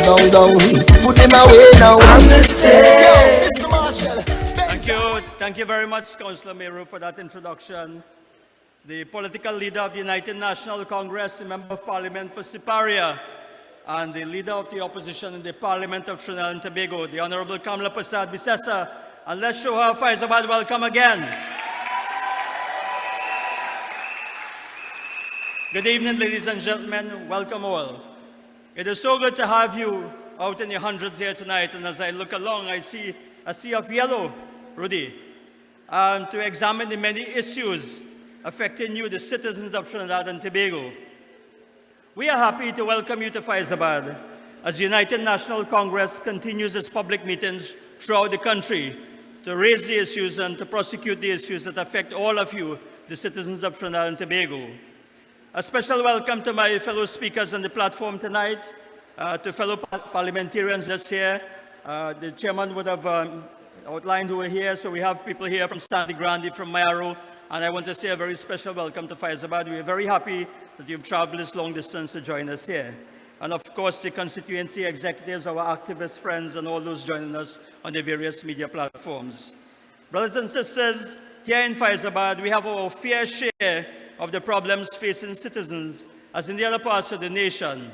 down. Put them away now. Amnesty. Thank you very much, Councillor Meru, for that introduction. The political leader of the United National Congress, the Member of Parliament for Siparia, and the leader of the opposition in the Parliament of Trinidad and Tobago, the Honorable Kamala Prasad Bisesa. And let's show her Fyzabad welcome again. Good evening, ladies and gentlemen. Welcome all. It is so good to have you out in your hundreds here tonight. And as I look along, I see a sea of yellow, Rudy, to examine the many issues affecting you, the citizens of Trinidad and Tobago. We are happy to welcome you to Fyzabad as the United National Congress continues its public meetings throughout the country to raise the issues and to prosecute the issues that affect all of you, the citizens of Trinidad and Tobago. A special welcome to my fellow speakers on the platform tonight, to fellow parliamentarians this year. The chairman would have outlined who are here, so we have people here from Stanley Grande, from Mayaro, and I want to say a very special welcome to Fyzabad. We are very happy that you've traveled this long distance to join us here. And of course, the constituency executives, our activist friends, and all those joining us on the various media platforms. Brothers and sisters, here in Fyzabad, we have our fair share of the problems facing citizens, as in the other parts of the nation.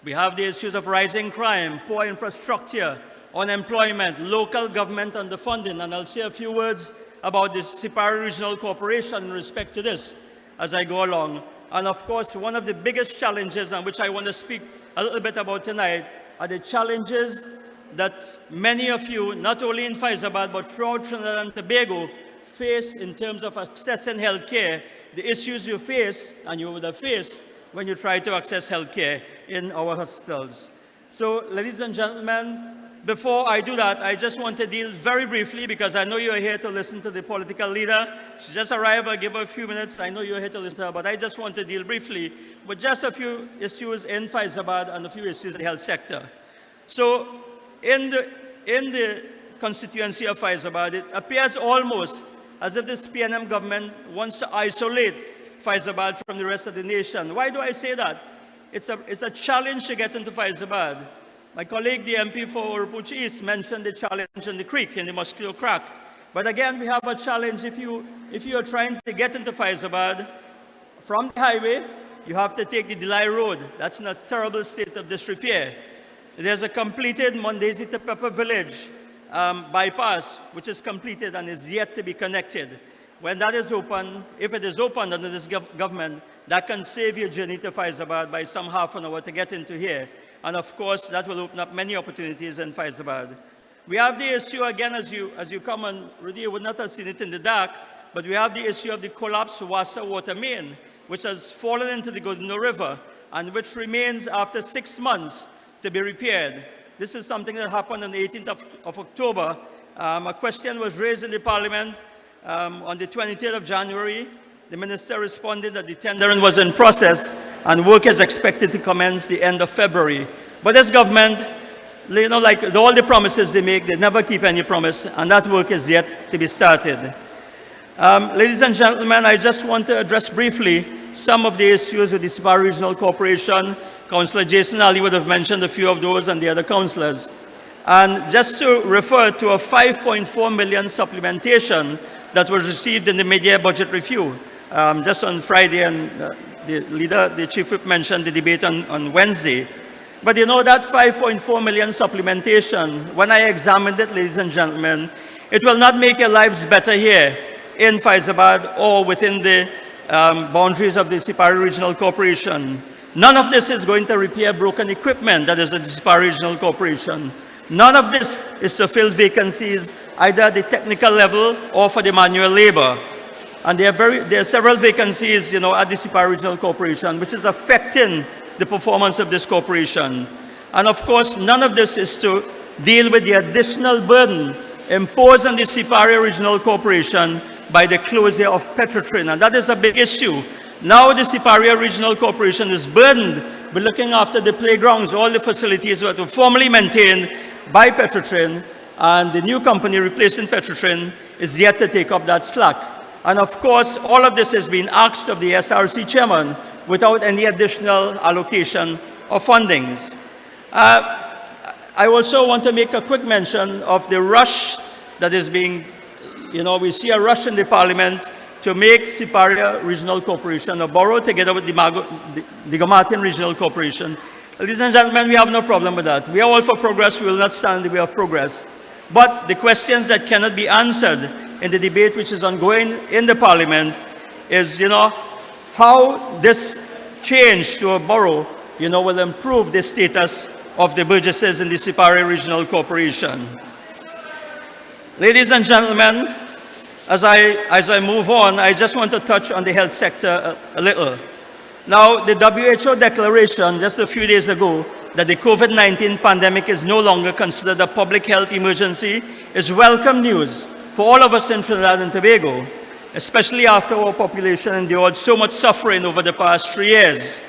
We have the issues of rising crime, poor infrastructure, unemployment, local government underfunding, and I'll say a few words about the Siparia Regional Corporation in respect to this as I go along. And of course, one of the biggest challenges, and which I want to speak a little bit about tonight, are the challenges that many of you, not only in Fyzabad, but throughout Trinidad and Tobago, face in terms of accessing health care, the issues you face, and you would have faced, when you try to access health care in our hospitals. So, ladies and gentlemen, before I do that, I just want to deal very briefly, because I know you're here to listen to the political leader. She just arrived, I'll give her a few minutes. I know you're here to listen to her, but I just want to deal briefly with just a few issues in Fyzabad and a few issues in the health sector. So, in the constituency of Fyzabad, it appears almost as if this PNM government wants to isolate Fyzabad from the rest of the nation. Why do I say that? It's a challenge to get into Fyzabad. My colleague, the MP for Oropouche East, mentioned the challenge in the creek, in the Mosquito Crack. But again, we have a challenge if you are trying to get into Fyzabad from the highway, you have to take the Delay Road. That's in a terrible state of disrepair. There's a completed Mon 8th to Pepper Village bypass, which is completed and is yet to be connected. When that is open, if it is opened under this government, that can save your journey to Fyzabad by some half an hour to get into here. And of course, that will open up many opportunities in Fyzabad. We have the issue, again, as you come on, Rudy, you would not have seen it in the dark, but we have the issue of the collapsed Wassa water main, which has fallen into the Bodoe River, and which remains after 6 months to be repaired. This is something that happened on the 18th of October. A question was raised in the Parliament on the 23rd of January. The minister responded that the tendering was in process and work is expected to commence the end of February. But this government, you know, like all the promises they make, they never keep any promise, and that work is yet to be started. Ladies and gentlemen, I just want to address briefly some of the issues with the Siparia Regional Corporation. Councillor Jason Ali would have mentioned a few of those and the other councillors. And just to refer to a 5.4 million supplementation that was received in the mid-year budget review. Just on Friday, and the chief whip mentioned the debate on Wednesday. But you know, that 5.4 million supplementation, when I examined it, ladies and gentlemen, it will not make your lives better here in Fyzabad or within the boundaries of the Siparia Regional Corporation. None of this is going to repair broken equipment that is at the Siparia Regional Corporation. None of this is to fill vacancies either at the technical level or for the manual labor. And there are several vacancies, you know, at the Siparia Regional Corporation, which is affecting the performance of this corporation. And of course, none of this is to deal with the additional burden imposed on the Siparia Regional Corporation by the closure of Petrotrin. And that is a big issue. Now the Siparia Regional Corporation is burdened with looking after the playgrounds, all the facilities that were formerly maintained by Petrotrin, and the new company replacing Petrotrin is yet to take up that slack. And of course, all of this has been asked of the SRC chairman without any additional allocation of fundings. I also want to make a quick mention of the rush that is being, we see a rush in the Parliament to make Siparia Regional Corporation a borough together with the Digomatin Regional Corporation. Ladies and gentlemen, we have no problem with that. We are all for progress. We will not stand in the way of progress. But the questions that cannot be answered in the debate which is ongoing in the Parliament is, how this change to a borough, will improve the status of the burgesses in the Siparia Regional Corporation. Ladies and gentlemen, as I move on, I just want to touch on the health sector a little. Now, the WHO declaration just a few days ago that the COVID-19 pandemic is no longer considered a public health emergency is welcome news for all of us in Trinidad and Tobago, especially after our population endured so much suffering over the past 3 years.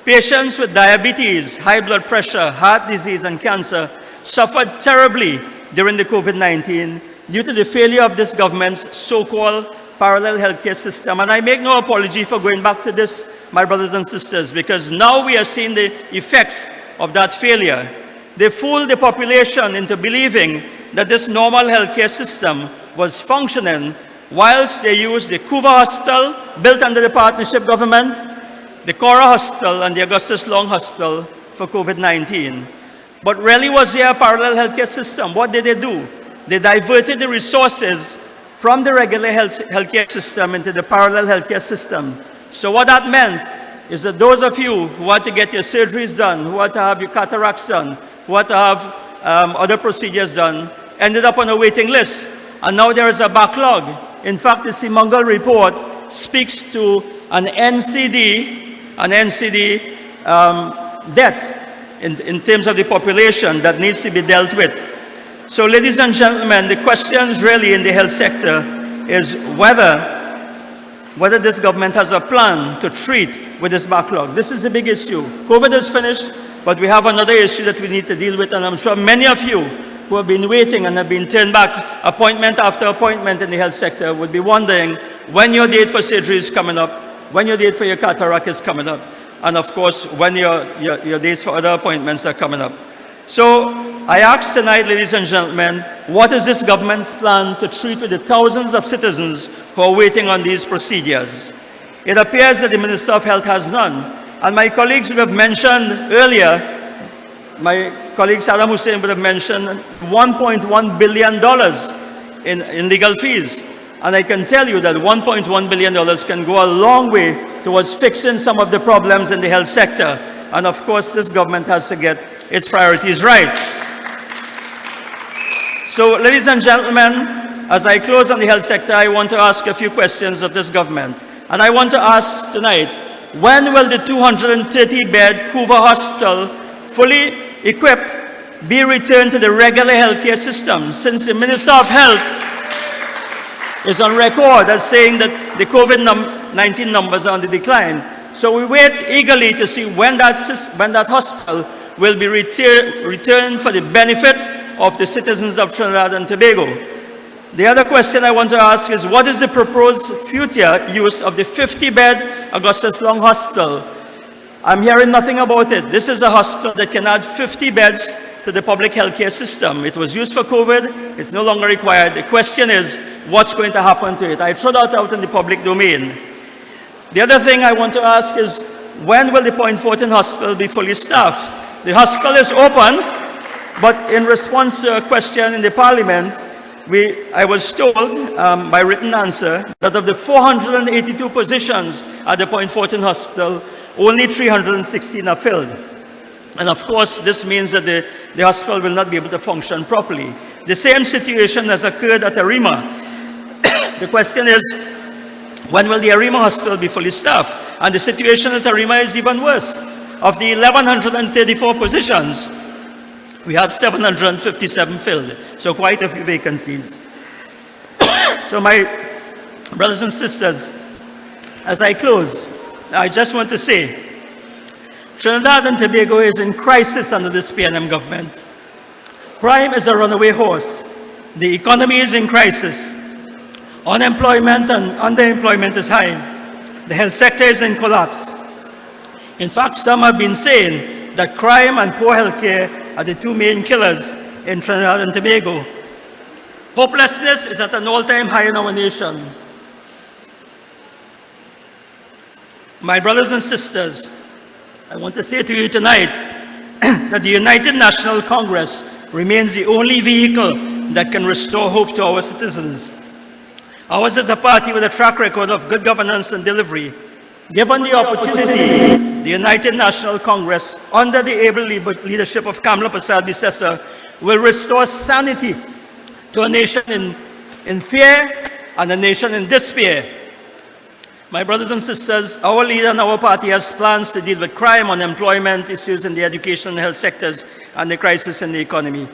Patients with diabetes, high blood pressure, heart disease, and cancer suffered terribly during the COVID-19 due to the failure of this government's so-called parallel healthcare system. And I make no apology for going back to this, my brothers and sisters, because now we are seeing the effects of that failure. They fooled the population into believing that this normal healthcare system was functioning whilst they used the Cuva Hospital, built under the partnership government, the Cora Hospital, and the Augustus Long Hospital for COVID-19. But really, was there a parallel healthcare system? What did they do? They diverted the resources from the regular healthcare system into the parallel healthcare system. So what that meant is that those of you who want to get your surgeries done, who want to have your cataracts done, who want to have other procedures done, ended up on a waiting list. And now there is a backlog. In fact, the Simongal report speaks to an NCD debt in terms of the population that needs to be dealt with. So, ladies and gentlemen, the questions really in the health sector is whether this government has a plan to treat with this backlog. This is a big issue. COVID is finished, but we have another issue that we need to deal with, and I'm sure many of you who have been waiting and have been turned back appointment after appointment in the health sector would be wondering when your date for surgery is coming up, when your date for your cataract is coming up, and of course, when your dates for other appointments are coming up. So, I ask tonight, ladies and gentlemen, what is this government's plan to treat with the thousands of citizens who are waiting on these procedures? It appears that the Minister of Health has none. And my colleagues would have mentioned earlier, my colleague Saddam Hussein would have mentioned $1.1 billion in legal fees. And I can tell you that $1.1 billion can go a long way towards fixing some of the problems in the health sector. And of course, this government has to get its priorities right. So, ladies and gentlemen, as I close on the health sector, I want to ask a few questions of this government. And I want to ask tonight, when will the 230-bed Cuva Hospital, fully equipped, be returned to the regular healthcare system, since the Minister of Health is on record as saying that the COVID-19 numbers are on the decline? So we wait eagerly to see when that hospital will be returned for the benefit of the citizens of Trinidad and Tobago. The other question I want to ask is, what is the proposed future use of the 50-bed Augustus Long Hospital? I'm hearing nothing about it. This is a hospital that can add 50 beds to the public healthcare system. It was used for COVID. It's no longer required. The question is, what's going to happen to it? I throw that out in the public domain. The other thing I want to ask is, when will the Point Fortin Hospital be fully staffed? The hospital is open, but in response to a question in the Parliament, I was told by written answer that of the 482 positions at the Point Fortin Hospital, only 316 are filled. And of course, this means that the hospital will not be able to function properly. The same situation has occurred at Arima. The question is, when will the Arima Hospital be fully staffed? And the situation at Arima is even worse. Of the 1,134 positions, we have 757 filled, so quite a few vacancies. So my brothers and sisters, as I close, I just want to say, Trinidad and Tobago is in crisis under this PNM government. Crime is a runaway horse. The economy is in crisis. Unemployment and underemployment is high. The health sector is in collapse. In fact, some have been saying that crime and poor health care are the two main killers in Trinidad and Tobago. Hopelessness is at an all-time high in our nation. My brothers and sisters, I want to say to you tonight that the United National Congress remains the only vehicle that can restore hope to our citizens. Ours is a party with a track record of good governance and delivery. Given the opportunity, the United National Congress, under the able leadership of Kamla Prasad Bisesa, will restore sanity to a nation in fear and a nation in despair. My brothers and sisters, our leader and our party has plans to deal with crime, unemployment, issues in the education and health sectors, and the crisis in the economy.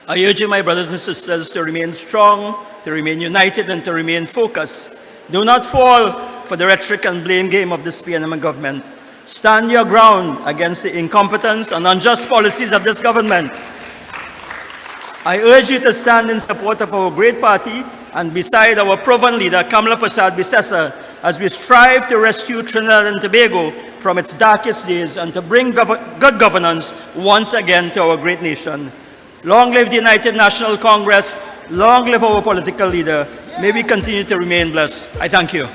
I urge you, my brothers and sisters, to remain strong, to remain united, and to remain focused. Do not fall for the rhetoric and blame game of this PNM government. Stand your ground against the incompetence and unjust policies of this government. I urge you to stand in support of our great party and beside our proven leader, Kamla Prasad Bisesa, as we strive to rescue Trinidad and Tobago from its darkest days and to bring good governance once again to our great nation. Long live the United National Congress. Long live our political leader. May we continue to remain blessed. I thank you.